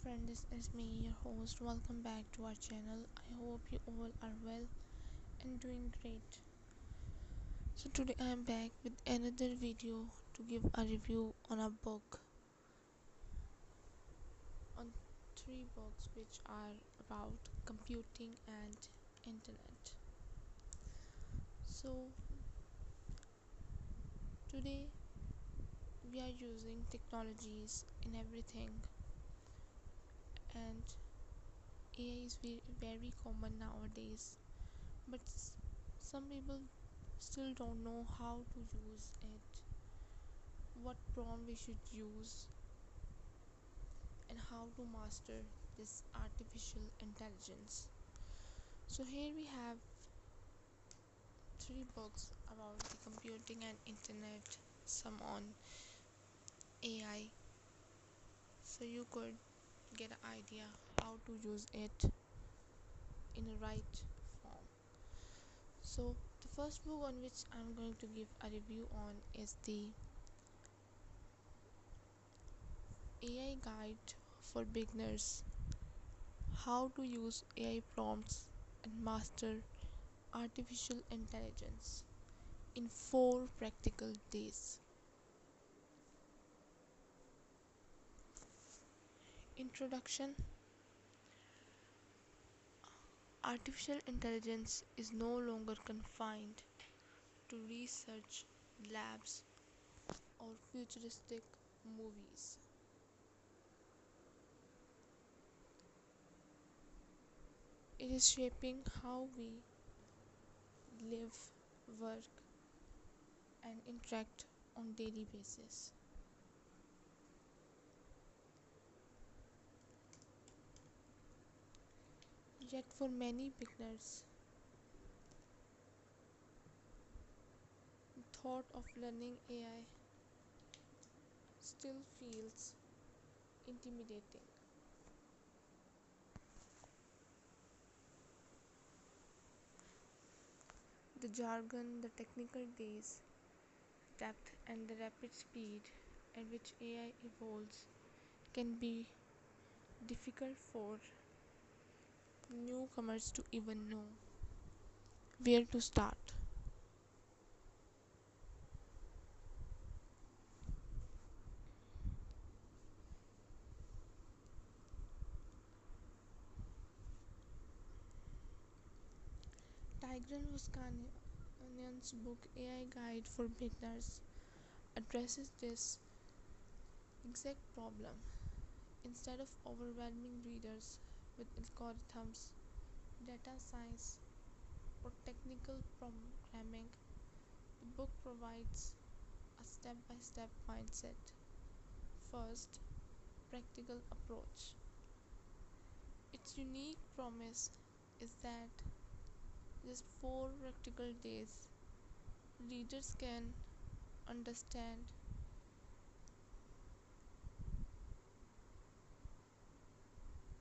friend, this is me, your host. Welcome back to our channel. I hope you all are well and doing great. So today I am back with another video to give a review on a book, on three books which are about computing and internet. So today we are using technologies in everything, and AI is very common nowadays, but some people still don't know how to use it, what prompt we should use, and how to master this artificial intelligence. So here we have three books about the computing and internet, some on AI, so you could get an idea how to use it in a right form. So the first book on which I'm going to give a review on is the AI Guide for Beginners: How to Use AI Prompts and Master Artificial Intelligence in 4 Practical Days. Introduction. Artificial intelligence is no longer confined to research labs or futuristic movies. It is shaping how we live, work, and interact on daily basis. Yet for many beginners, the thought of learning AI still feels intimidating. The jargon, the technical days, depth, and the rapid speed at which AI evolves can be difficult for newcomers to even know where to start. Tigran Voskanian's book AI Guide for Beginners addresses this exact problem. Instead of overwhelming readers with algorithms, data science, or technical programming, the book provides a step by step mindset. First, practical approach. Its unique promise is that just 4 practical days, readers can understand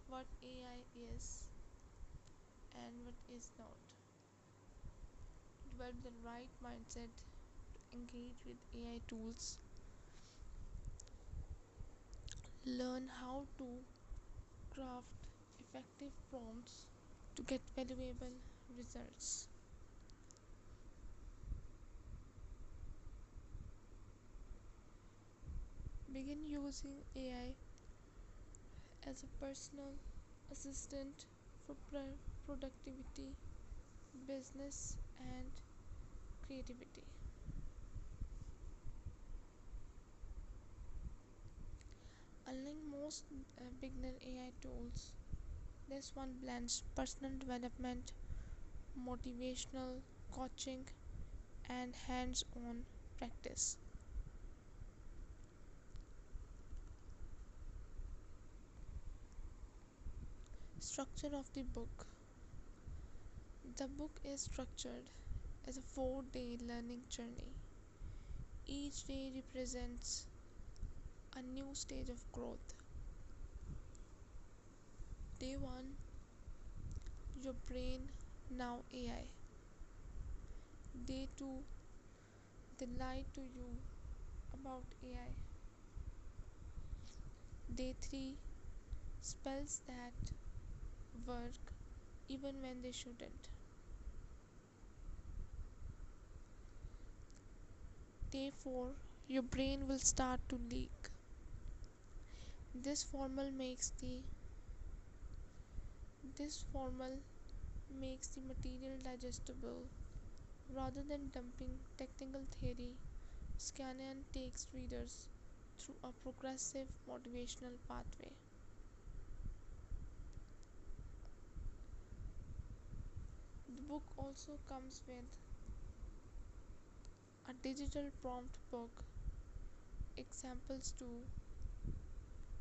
what AI is and what is not, develop the right mindset to engage with AI tools, learn how to craft effective prompts to get valuable results. Begin using AI as a personal assistant for productivity, business, and creativity. Unlike most beginner AI tools, this one blends personal development, motivational coaching, and hands on practice. Structure of the book. The book is structured as a 4-day learning journey. Each day represents a new stage of growth. Day 1: Your brain, now AI. Day 2: They lied to you about AI. Day 3: spells that work even when they shouldn't. Day 4, your brain will start to leak. This formal makes the this formal makes the material digestible. Rather than dumping technical theory, Scanlan takes readers through a progressive motivational pathway. The book also comes with a digital prompt book, examples to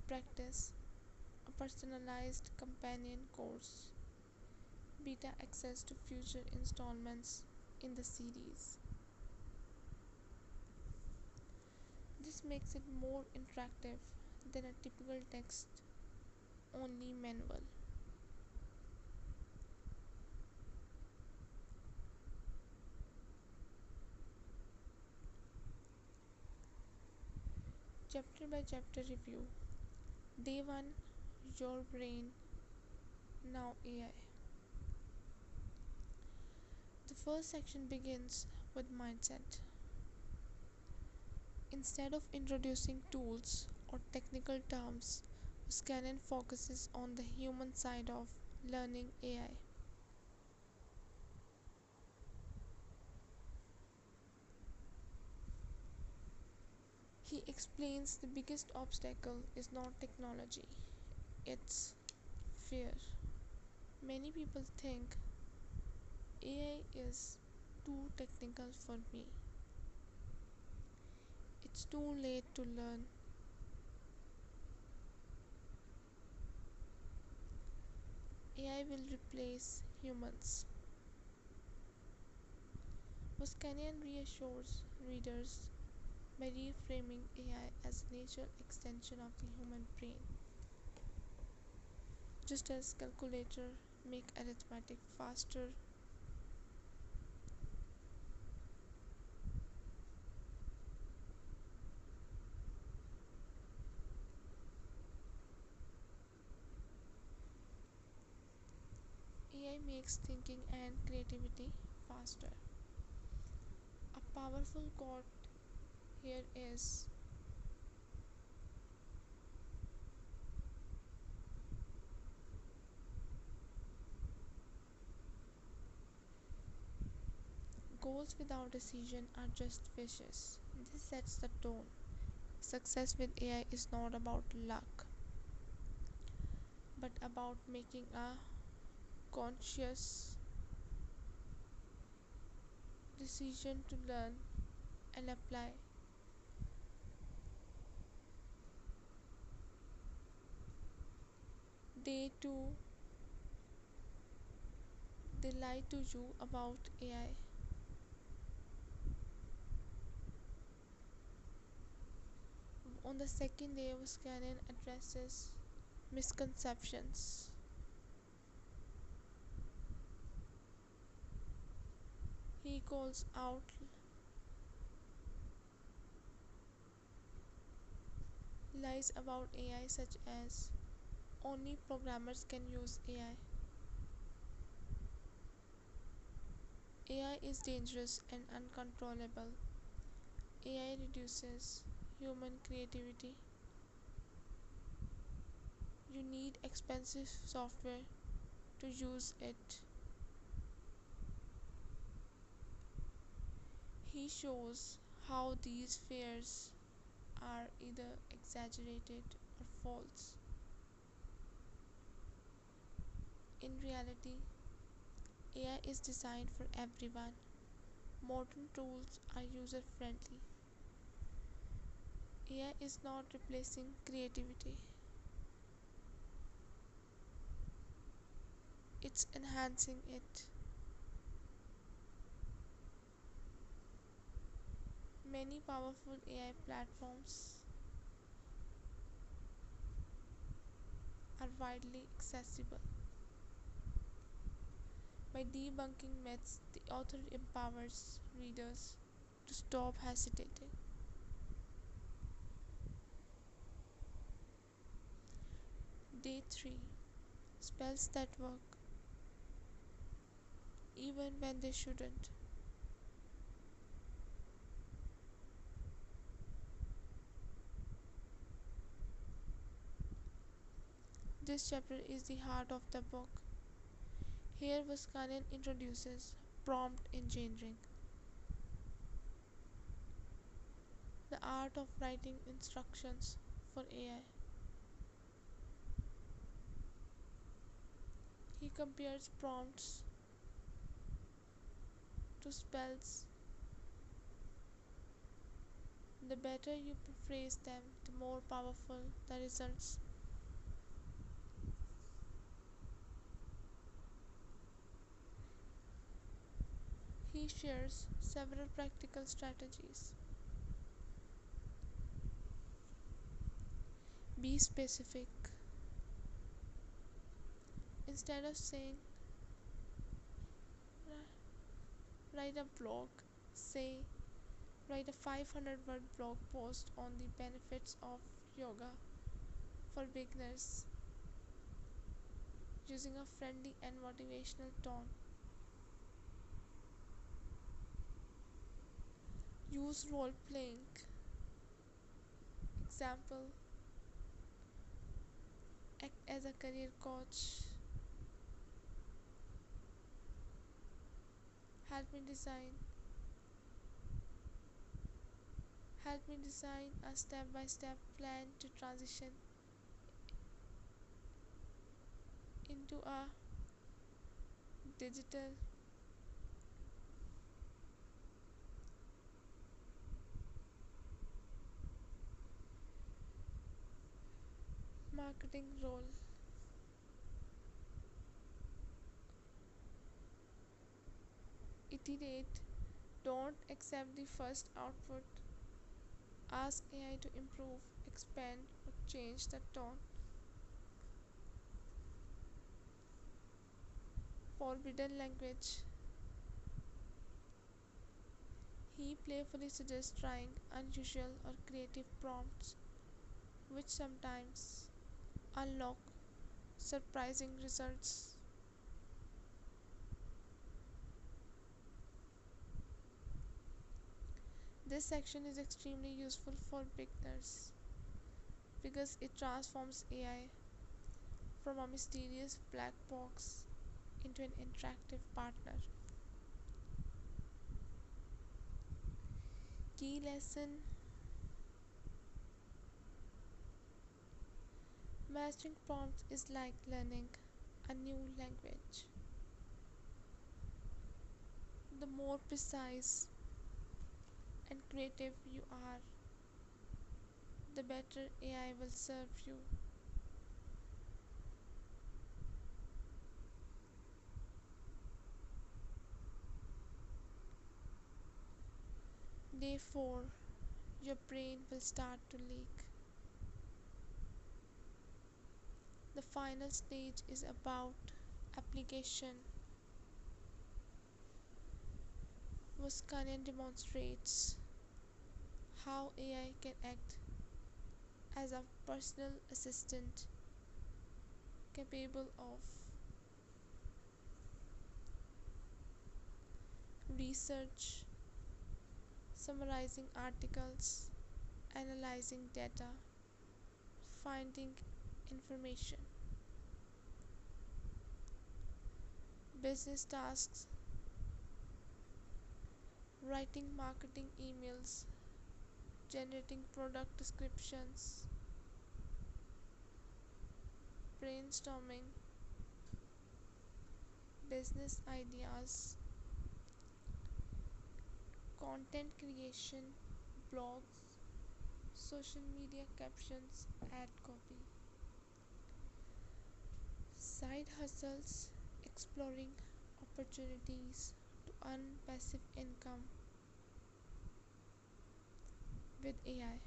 practice, a personalized companion course, beta access to future installments in the series. This makes it more interactive than a typical text only manual. Chapter by chapter review. Day 1, Your Brain, Now AI. The first section begins with mindset. Instead of introducing tools or technical terms, Scanlan focuses on the human side of learning AI. He explains the biggest obstacle is not technology, it's fear. Many people think AI is too technical for me. It's too late to learn. AI will replace humans. Voskanian reassures readers by reframing AI as a natural extension of the human brain. Just as calculator make arithmetic faster, AI makes thinking and creativity faster. A powerful quote here is, goals without decision are just wishes. This sets the tone. Success with AI is not about luck, but about making a conscious decision to learn and apply. Day 2, they lie to you about AI. On the second day, Scanlan addresses misconceptions. He calls out lies about AI, such as only programmers can use AI. AI is dangerous and uncontrollable. AI reduces human creativity. You need expensive software to use it. He shows how these fears are either exaggerated or false. In reality, AI is designed for everyone. Modern tools are user friendly. AI is not replacing creativity, it's enhancing it. Many powerful AI platforms are widely accessible. By debunking myths, the author empowers readers to stop hesitating. Day 3. Spells that work even when they shouldn't. This chapter is the heart of the book. Here Vaskanian introduces prompt engineering, the art of writing instructions for AI. He compares prompts to spells. The better you phrase them, the more powerful the results. He shares several practical strategies. Be specific. Instead of saying write a blog, say write a 500-word blog post on the benefits of yoga for beginners using a friendly and motivational tone. Use role playing. Example: act as a career coach. Help me design. Help me design a step-by-step plan to transition into a digital marketing role. Iterate. Don't accept the first output. Ask AI to improve, expand, or change the tone. Forbidden language. He playfully suggests trying unusual or creative prompts, which sometimes unlock surprising results. This section is extremely useful for beginners because it transforms AI from a mysterious black box into an interactive partner. Key lesson: mastering prompts is like learning a new language. The more precise and creative you are, the better AI will serve you. Day 4. Your brain will start to leak. The final stage is about application. Voskanian demonstrates how AI can act as a personal assistant capable of research, summarizing articles, analyzing data, finding information. Business tasks: writing marketing emails, generating product descriptions, brainstorming business ideas, content creation, blogs, social media captions, ad copy. Side hustles: exploring opportunities to earn passive income with AI.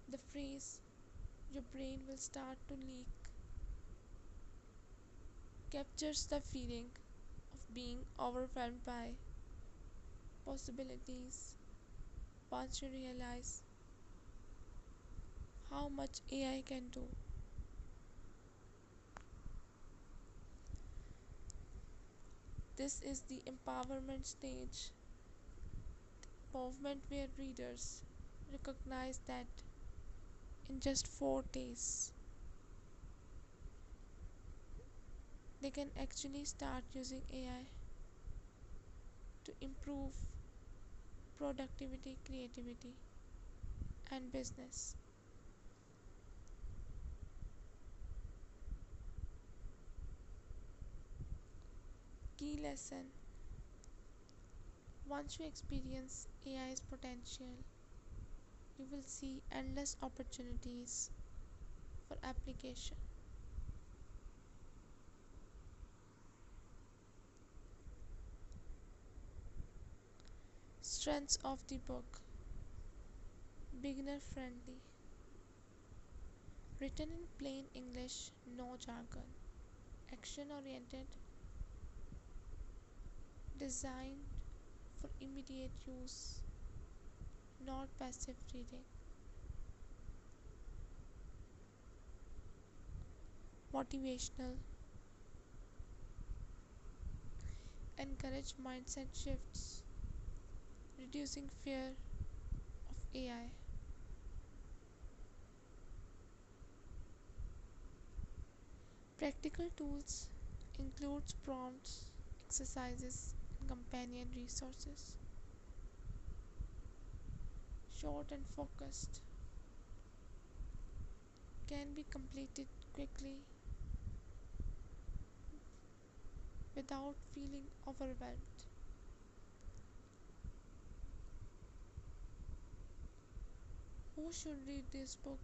The phrase "your brain will start to leak" captures the feeling of being overwhelmed by possibilities once you realize how much AI can do. This is the empowerment stage, empowerment where readers recognize that in just 4 days they can actually start using AI to improve productivity, creativity, and business. Key lesson: once you experience AI's potential, you will see endless opportunities for application. Strengths of the book: beginner friendly, written in plain English, no jargon, action oriented, designed for immediate use, not passive reading. Motivational, encourage mindset shifts, reducing fear of AI. Practical tools includes prompts, exercises, and companion resources. Short and focused, can be completed quickly without feeling overwhelmed. Who should read this book?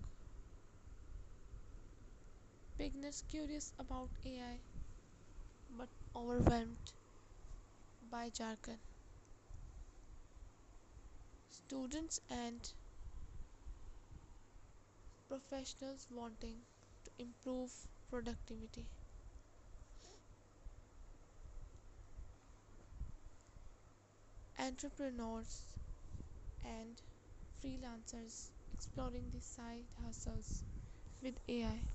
Beginners curious about AI but overwhelmed by jargon. Students and professionals wanting to improve productivity. Entrepreneurs and freelancers exploring the side hustles with AI.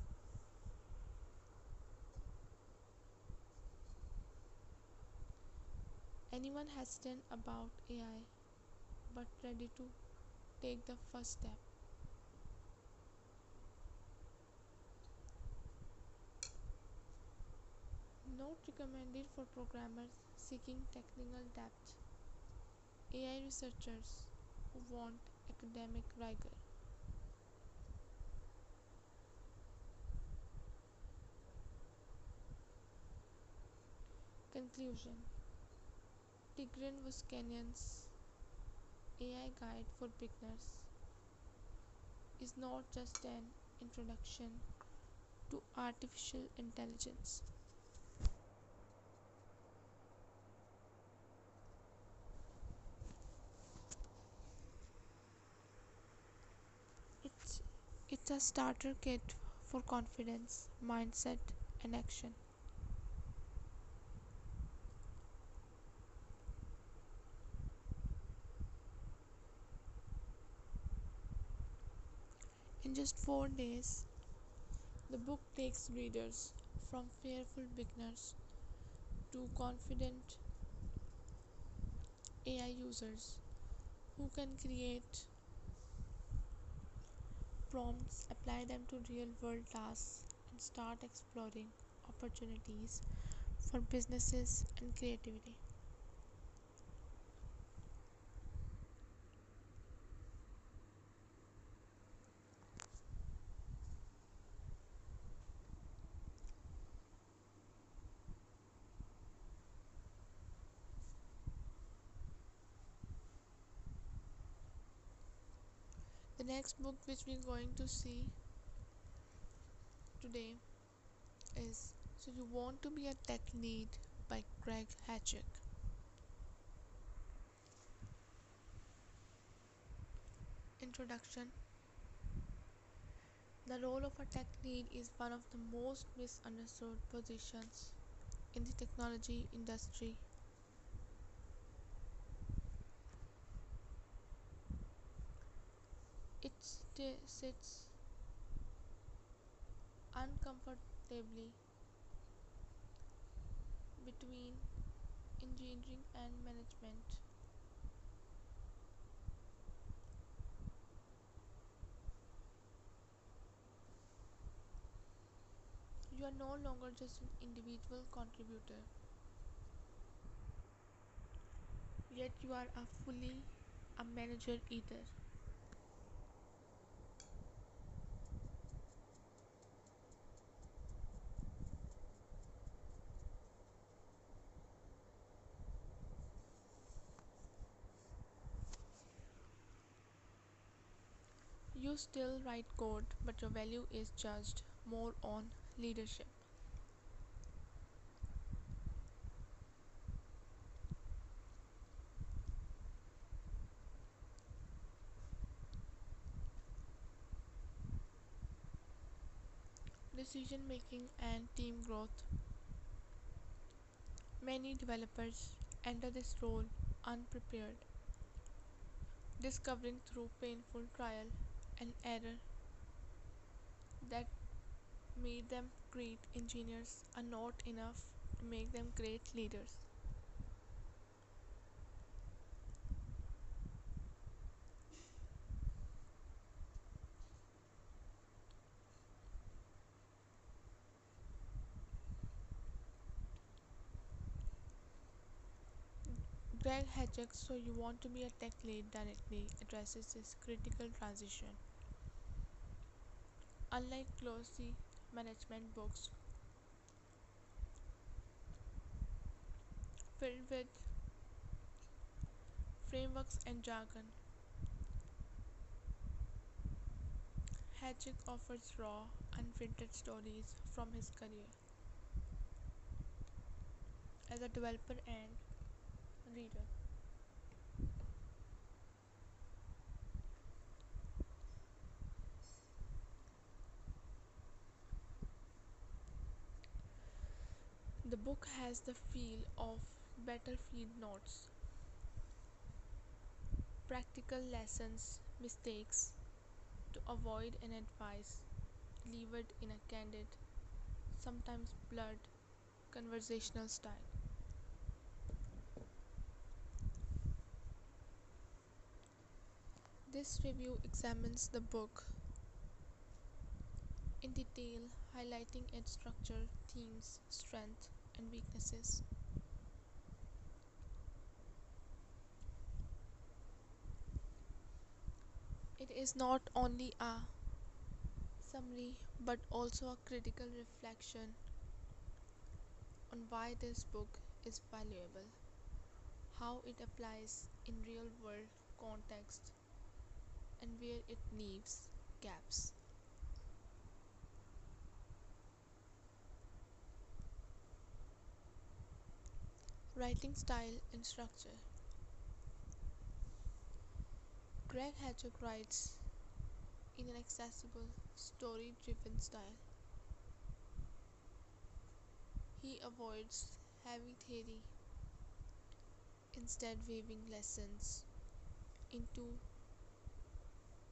Anyone hesitant about AI but ready to take the first step. Not recommended for programmers seeking technical depth, AI researchers who want academic rigor. Conclusion: Tigran Vuskanian's AI Guide for Beginners is not just an introduction to artificial intelligence. It's, it's a starter kit for confidence, mindset, and action. In just 4 days, the book takes readers from fearful beginners to confident AI users who can create prompts, apply them to real world tasks, and start exploring opportunities for businesses and creativity. The next book which we're going to see today is So You Want to Be a Tech Lead by Greg Hatchett. Introduction: The role of a tech lead is one of the most misunderstood positions in the technology industry. It sits comfortably between engineering and management. You are no longer just an individual contributor, yet you are a fully a manager either. You still write code, but your value is judged more on leadership. Decision making and team growth. Many developers enter this role unprepared, discovering through painful trial and error that made them great engineers are not enough to make them great leaders. Greg Hatchett, So You Want to Be a Tech Lead directly addresses this critical transition. Unlike glossy management books filled with frameworks and jargon, Hatchett offers raw, unfiltered stories from his career as a developer and reader. The book has the feel of battlefield notes, practical lessons, mistakes to avoid, and advice delivered in a candid, sometimes blurred, conversational style. This review examines the book in detail, highlighting its structure, themes, strengths, and weaknesses. It is not only a summary but also a critical reflection on why this book is valuable, how it applies in real world context, and where it leaves gaps. Writing style and structure. Greg Hatchett writes in an accessible, story driven style. He avoids heavy theory, instead, weaving lessons into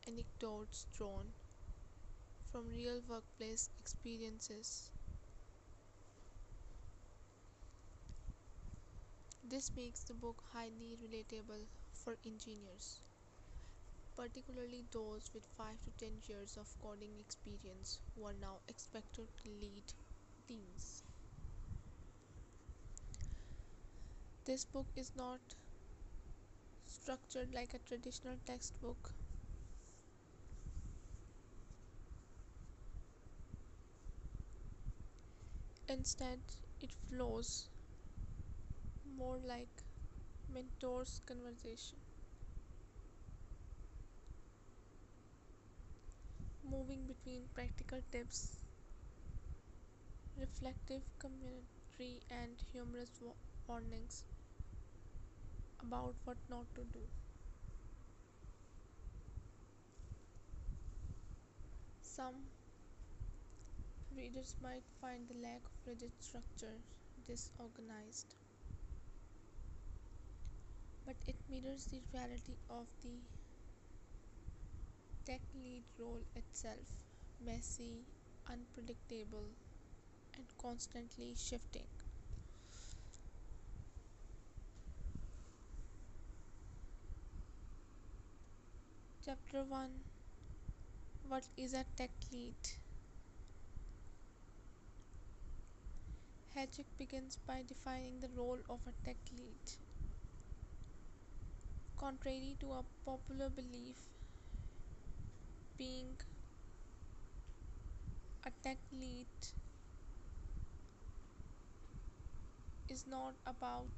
anecdotes drawn from real workplace experiences. This makes the book highly relatable for engineers, particularly those with 5 to 10 years of coding experience who are now expected to lead teams. This book is not structured like a traditional textbook. Instead, it flows more like mentors' conversation, moving between practical tips, reflective commentary, and humorous warnings about what not to do. Some readers might find the lack of rigid structure disorganized, but it mirrors the reality of the tech lead role itself: messy, unpredictable, and constantly shifting. Chapter 1. What is a tech lead? Hedgehog begins by defining the role of a tech lead. Contrary to a popular belief, being a tech lead is not about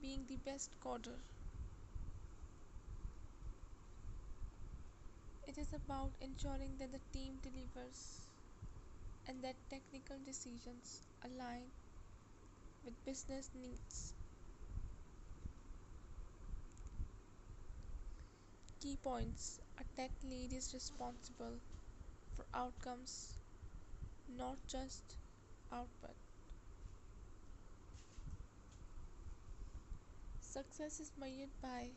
being the best coder. It is about ensuring that the team delivers and that technical decisions align with business needs. Key points: a tech lead is responsible for outcomes, not just output. Success is measured by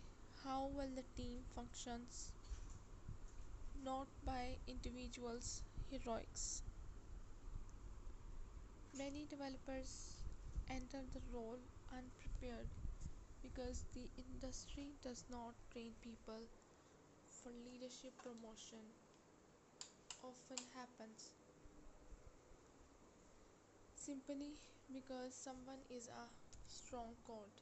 how well the team functions, not by individuals' heroics. Many developers enter the role unprepared because the industry does not train people for leadership. Promotion often happens simply because someone is a strong code.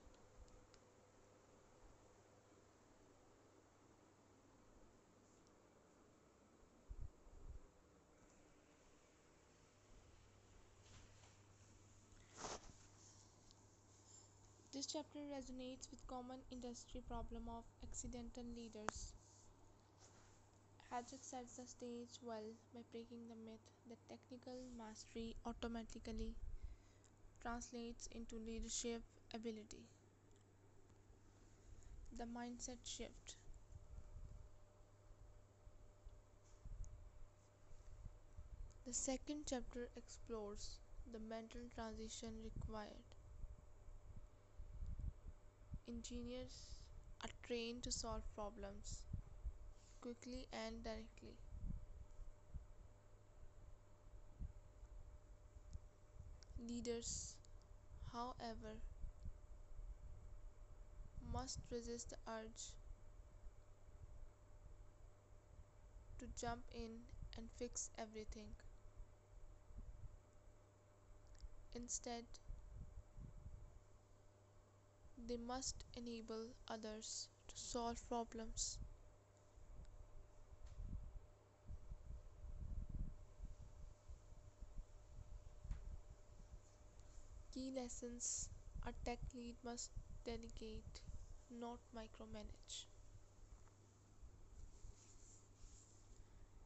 This chapter resonates with common industry problem of accidental leaders. Hatchet sets the stage well by breaking the myth that technical mastery automatically translates into leadership ability. The mindset shift. The second chapter explores the mental transition required. Engineers are trained to solve problems quickly and directly. Leaders, however, must resist the urge to jump in and fix everything. Instead, they must enable others to solve problems. Key lessons: a tech lead must delegate, not micromanage.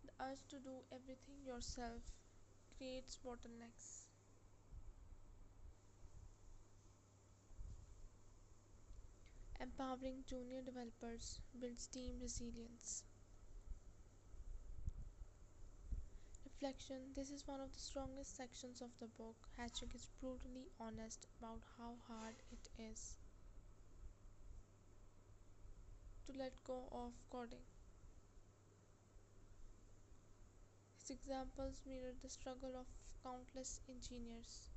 The urge to do everything yourself creates bottlenecks. Empowering junior developers builds team resilience. Reflection: this is one of the strongest sections of the book. Hatching is brutally honest about how hard it is to let go of coding. His examples mirror the struggle of countless engineers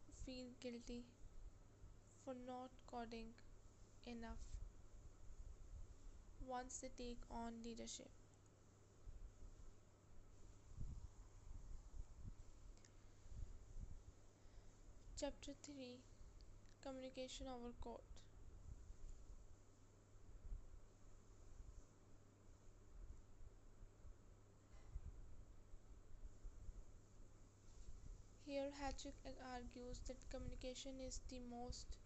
who feel guilty for not coding enough once they take on leadership. Chapter 3: Communication over Code. Here, Hatchett argues that communication is the most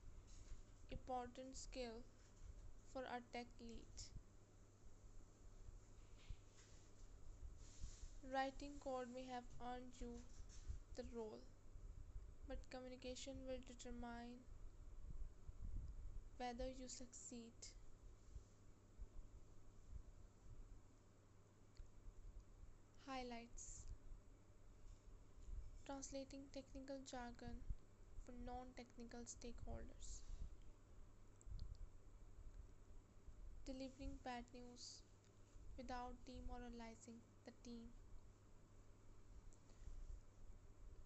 important skill for a tech lead. Writing code may have earned you the role, but communication will determine whether you succeed. Highlights: translating technical jargon for non technical stakeholders, delivering bad news without demoralizing the team,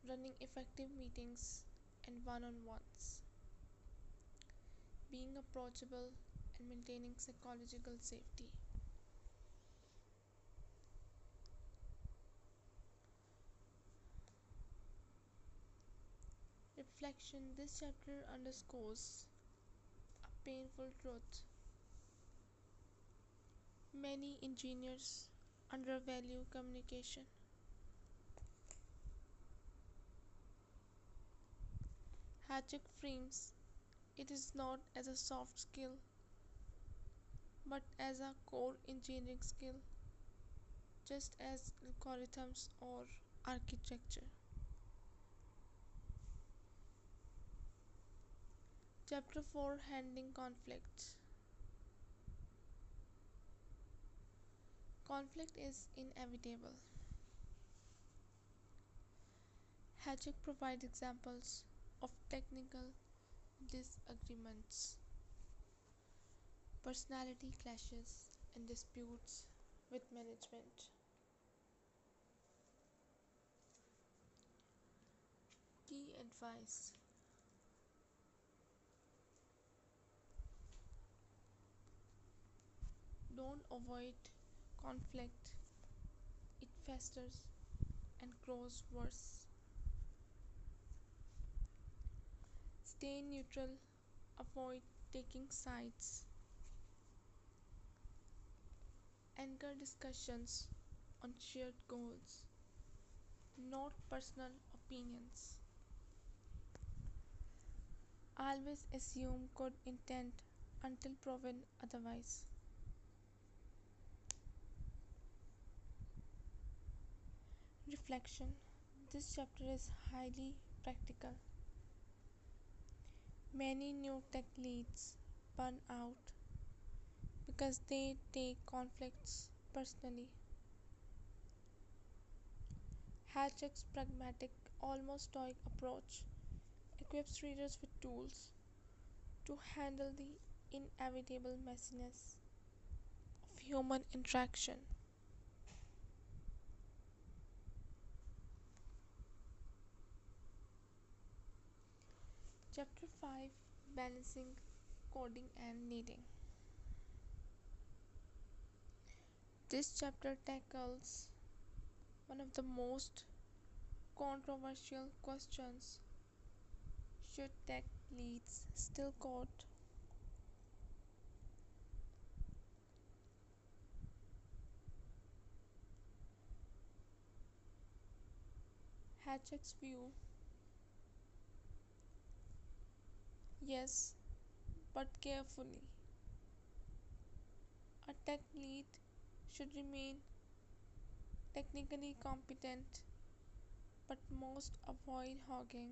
running effective meetings and one on ones, being approachable, and maintaining psychological safety. Reflection. This chapter underscores a painful truth. Many engineers undervalue communication. Hatchett frames it is not as a soft skill but as a core engineering skill, just as algorithms or architecture. Chapter 4, Handling Conflicts. Conflict is inevitable. Hatchett provides examples of technical disagreements, personality clashes, and disputes with management. Key advice. Don't avoid conflict, it festers and grows worse. Stay neutral, avoid taking sides. Anchor discussions on shared goals, not personal opinions. Always assume good intent until proven otherwise. Reflection. This chapter is highly practical. Many new tech leads burn out because they take conflicts personally. Hatchett's pragmatic, almost stoic approach equips readers with tools to handle the inevitable messiness of human interaction. Chapter 5, Balancing Coding and Needing. This chapter tackles one of the most controversial questions: should tech leads still code? Hatchett's view: yes, but carefully. A tech lead should remain technically competent but must avoid hogging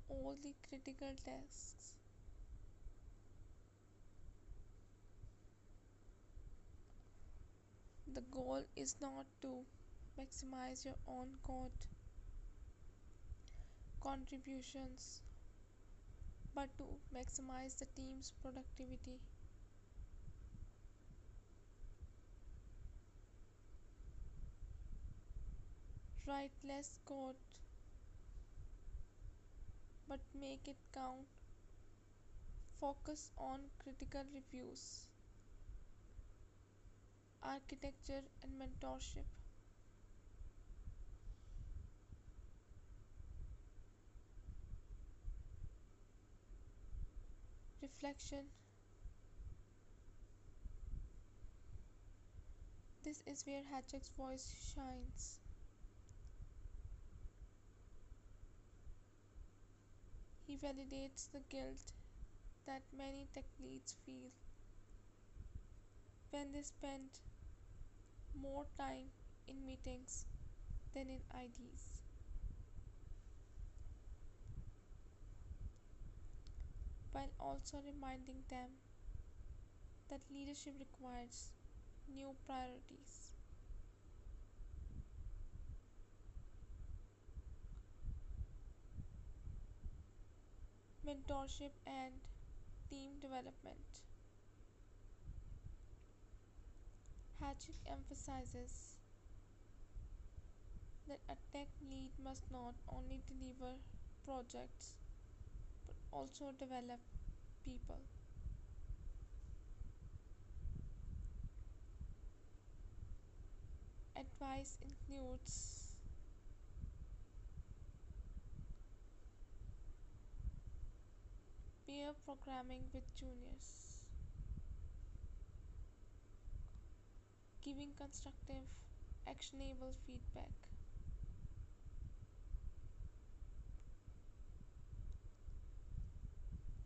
all the critical tasks. The goal is not to maximize your own code contributions but to maximize the team's productivity. Write less code but make it count. Focus on critical reviews, architecture, and mentorship. Reflection. This is where Hatchett's voice shines. He validates the guilt that many tech leads feel when they spend more time in meetings than in IDs, while also reminding them that leadership requires new priorities. Mentorship and team development. Hatchett emphasizes that a tech lead must not only deliver projects but also develop people. Advice includes peer programming with juniors, giving constructive, actionable feedback,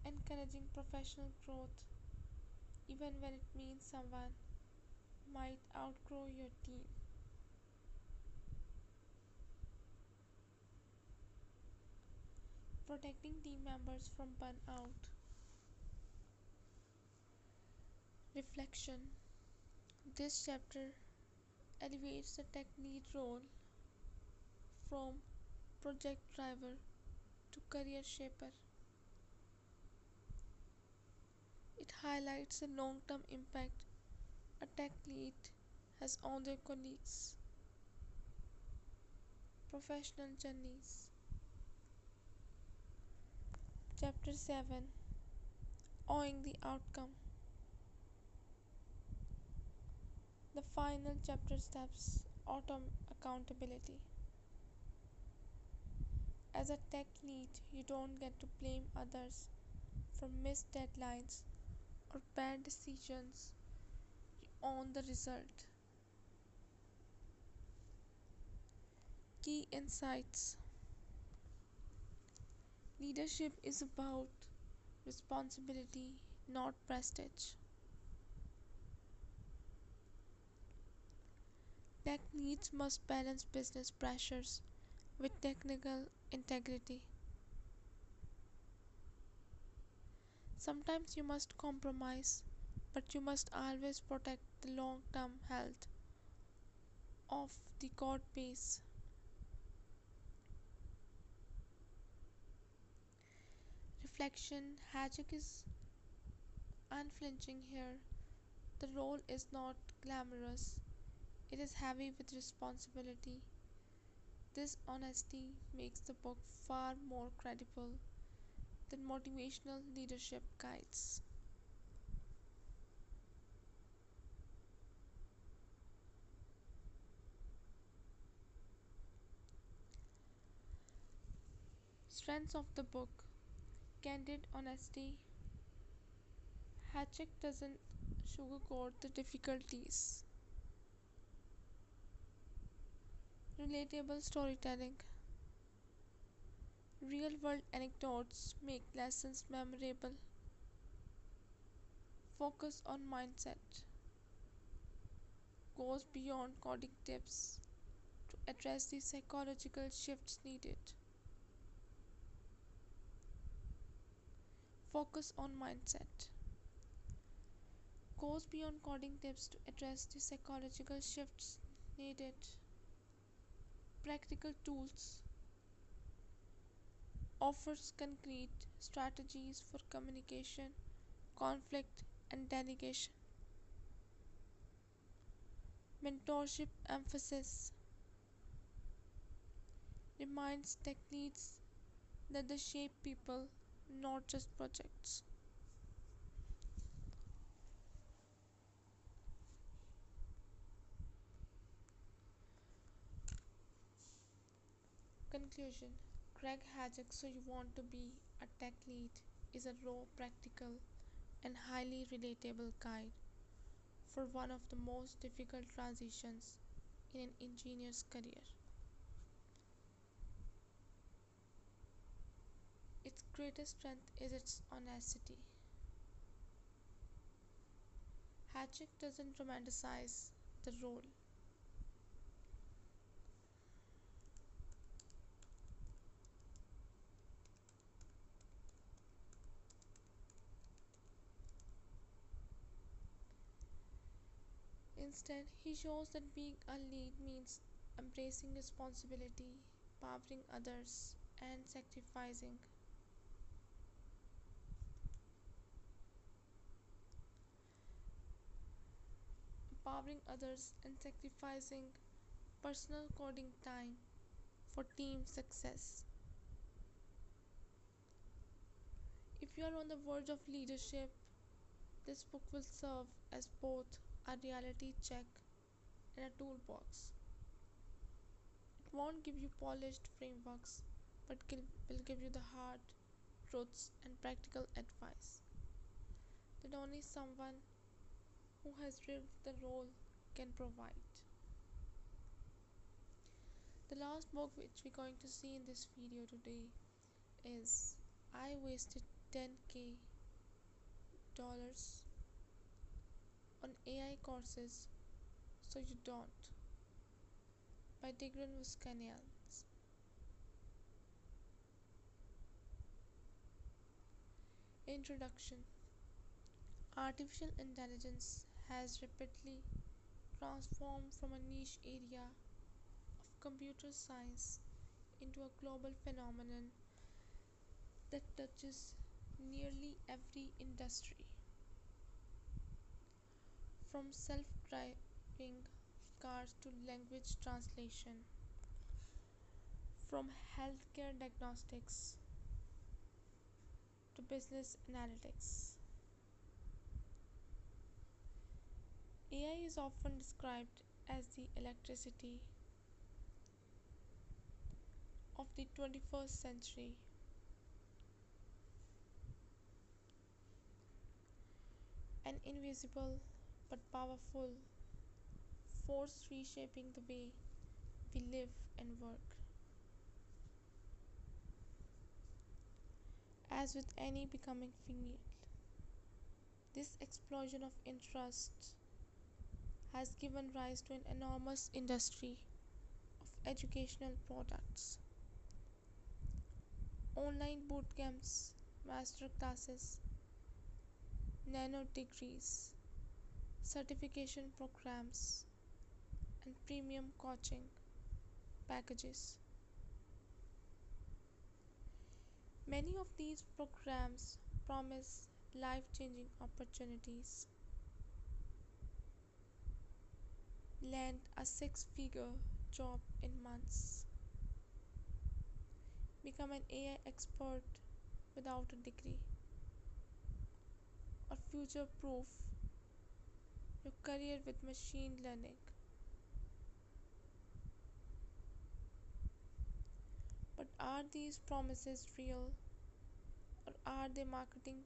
encouraging professional growth even when it means someone might outgrow your team, protecting team members from burnout. Reflection. This chapter elevates the tech lead role from project driver to career shaper. It highlights the long term impact a tech lead has on their colleagues' professional journeys. Chapter 7, Owing the Outcome. The final chapter steps autumn accountability. As a tech lead, you don't get to blame others for missed deadlines or bad decisions. You own the result. Key insights. Leadership is about responsibility, not prestige. Tech leads must balance business pressures with technical integrity. Sometimes you must compromise, but you must always protect the long term health of the code base. Reflection. Hajek is unflinching here. The role is not glamorous, it is heavy with responsibility. This honesty makes the book far more credible than motivational leadership guides. Strengths of the book. Candid honesty. Hatchett doesn't sugarcoat the difficulties. Relatable storytelling. Real world anecdotes make lessons memorable. Focus on mindset. Goes beyond coding tips to address the psychological shifts needed. Focus on mindset. Goes beyond coding tips to address the psychological shifts needed. Practical tools. Offers concrete strategies for communication, conflict, and delegation. Mentorship emphasis. Reminds tech leads that they shape people, not just projects. Conclusion. Greg Haddock So You Want to Be a Tech Lead is a raw, practical, and highly relatable guide for one of the most difficult transitions in an engineer's career. Its greatest strength is its honesty. Hatchick doesn't romanticize the role. Instead, he shows that being a lead means embracing responsibility, empowering others, and sacrificing personal coding time for team success. If you are on the verge of leadership, this book will serve as both a reality check and a toolbox. It won't give you polished frameworks, but will give you the hard truths and practical advice that only someone who has lived the role can provide. The last book which we're going to see in this video today is I Wasted 10k dollars on AI courses so you don't by Tigran Vuskanians. Introduction. Artificial intelligence has rapidly transformed from a niche area of computer science into a global phenomenon that touches nearly every industry. From self-driving cars to language translation, from healthcare diagnostics to business analytics. AI is often described as the electricity of the 21st century. An invisible but powerful force reshaping the way we live and work. As with any becoming field, this explosion of interest has given rise to an enormous industry of educational products. Online bootcamps, master classes, nano degrees, certification programs, and premium coaching packages. Many of these programs promise life-changing opportunities. Land a six-figure job in months. Become an AI expert without a degree. Or future-proof your career with machine learning. But are these promises real, or are they marketing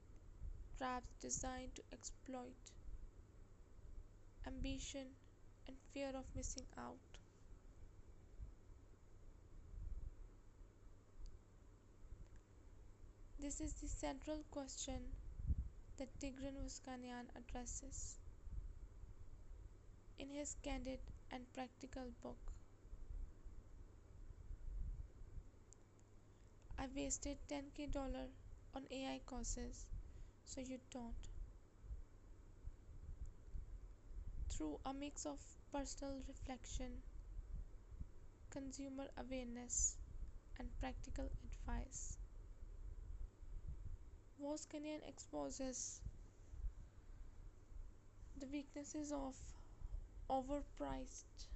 traps designed to exploit ambition and fear of missing out? This is the central question that Tigran Vuskanian addresses in his candid and practical book. I wasted 10k dollar on AI courses so you don't. Through a mix of personal reflection, consumer awareness, and practical advice, Voskanian exposes the weaknesses of overpriced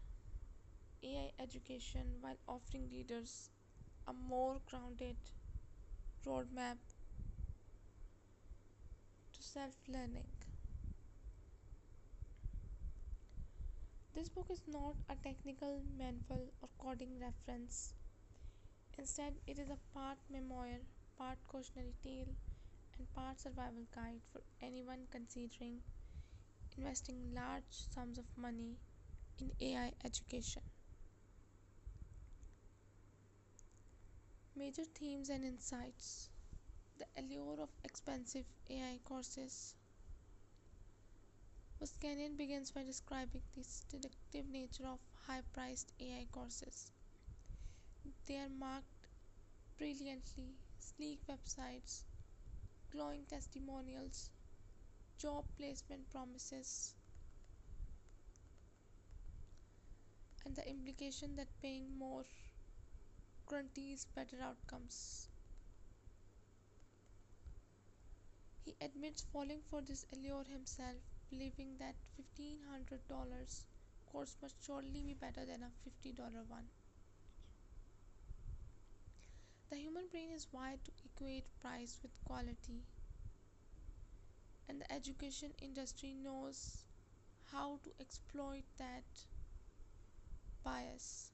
AI education while offering readers a more grounded roadmap to self-learning. This book is not a technical manual or coding reference. Instead, it is a part memoir, part cautionary tale, and part survival guide for anyone considering investing large sums of money in AI education. Major themes and insights. The allure of expensive AI courses. Voskanian begins by describing the seductive nature of high-priced AI courses. They are marked brilliantly, sleek websites, glowing testimonials, job placement promises, and the implication that paying more guarantees better outcomes. He admits falling for this allure himself, believing that $1,500 course must surely be better than a $50 one. The human brain is wired to equate price with quality, and the education industry knows how to exploit that bias.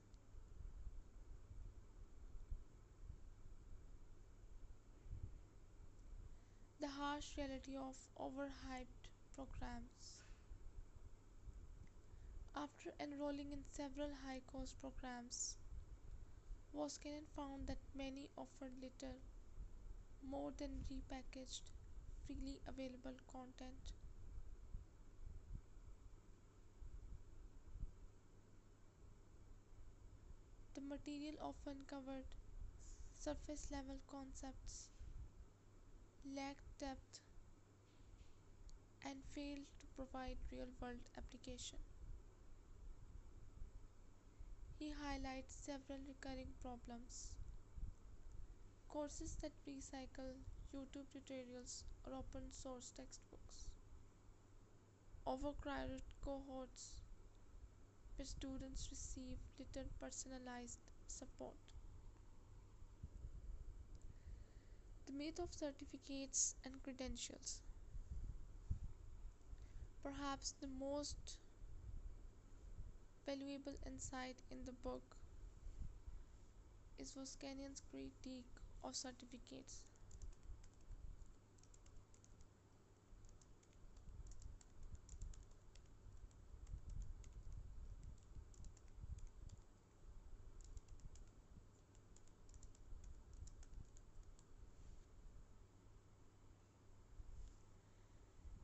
The harsh reality of overhyped programs. After enrolling in several high cost programs, Voskanen found that many offered little more than repackaged, freely available content. The material often covered surface level concepts, lacked depth, and failed to provide real world application. He highlights several recurring problems. Courses that recycle YouTube tutorials or open source textbooks. Overcrowded cohorts where students receive little personalized support. The myth of certificates and credentials. Perhaps the most valuable insight in the book is Voskanyan's critique of certificates.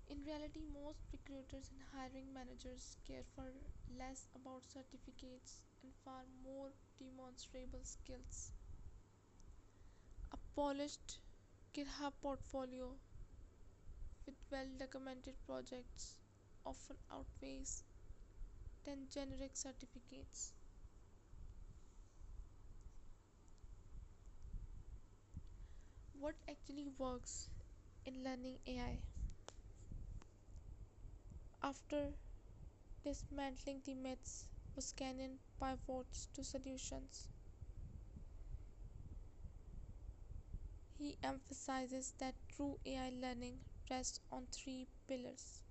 In reality, most recruiters and hiring managers care for less about certificates and far more demonstrable skills. A polished GitHub portfolio with well documented projects often outweighs 10 generic certificates. What actually works in learning AI? After dismantling the myths, Buscannon pivots to solutions. He emphasizes that true AI learning rests on three pillars: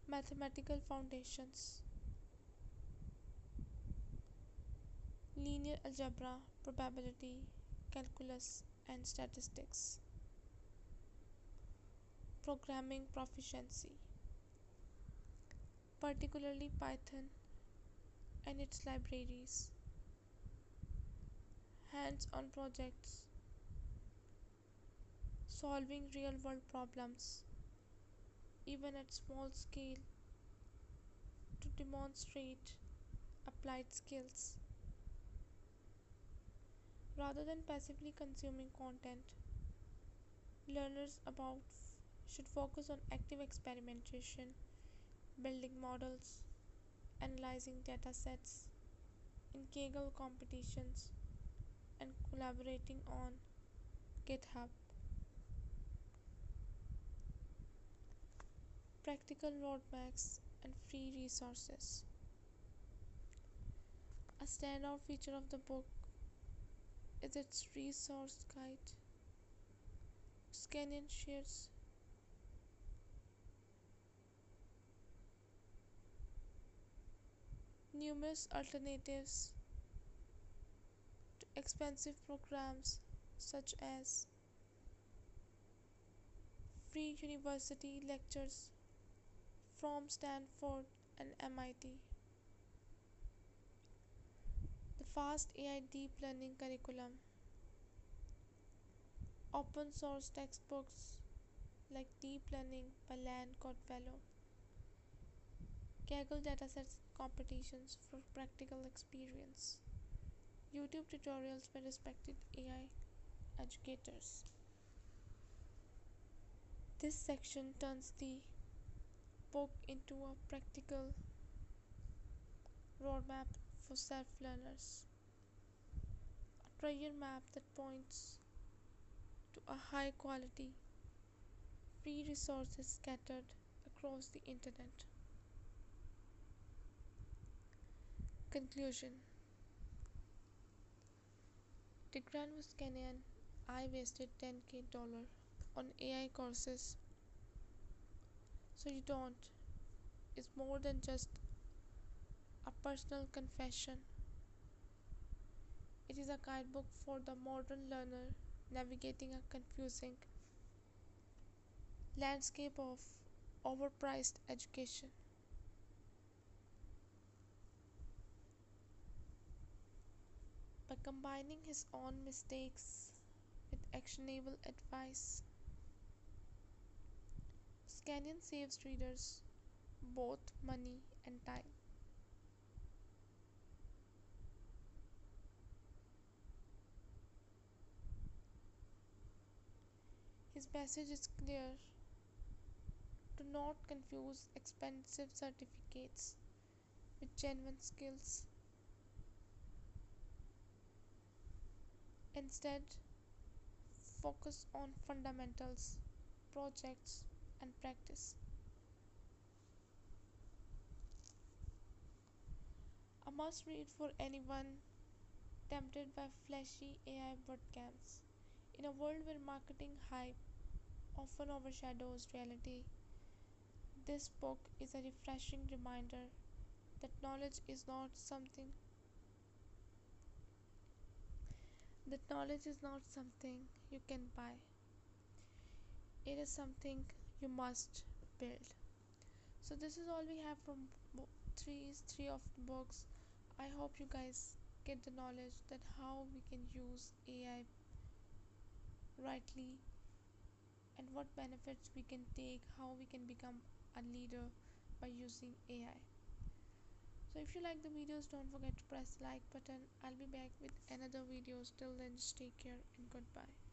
mathematical foundations, linear algebra, probability, calculus, and statistics, programming proficiency, particularly Python and its libraries, hands on projects, solving real world problems, even at small scale, to demonstrate applied skills. Rather than passively consuming content, learners about should focus on active experimentation, building models, analyzing datasets in Kaggle competitions, and collaborating on GitHub. Practical roadmaps and free resources. A standout feature of the book is its resource guide. Scannion shares numerous alternatives to expensive programs such as free university lectures from Stanford and MIT, the fast AI deep learning curriculum, open source textbooks like Deep Learning by Lan Codfellow, Kaggle datasets competitions for practical experience, YouTube tutorials by respected AI educators. This section turns the book into a practical roadmap for self learners, a treasure map that points to a high quality, free resources scattered across the internet. Conclusion. Tigran was Kenyan. I wasted 10k dollar on AI courses. So you don't. It's more than just a personal confession. It is a guidebook for the modern learner navigating a confusing landscape of overpriced education. By combining his own mistakes with actionable advice, Scannion saves readers both money and time. His message is clear: do not confuse expensive certificates with genuine skills. Instead, focus on fundamentals, projects, and practice. A must read for anyone tempted by flashy AI bootcamps. In a world where marketing hype often overshadows reality, this book is a refreshing reminder that knowledge is not something you can buy. It is something you must build. So this is all we have from three of the books. I hope you guys get the knowledge that how we can use AI rightly and what benefits we can take, how we can become a leader by using AI. So if you like the videos, don't forget to press the like button. I'll be back with another videos. Till then, just take care and goodbye.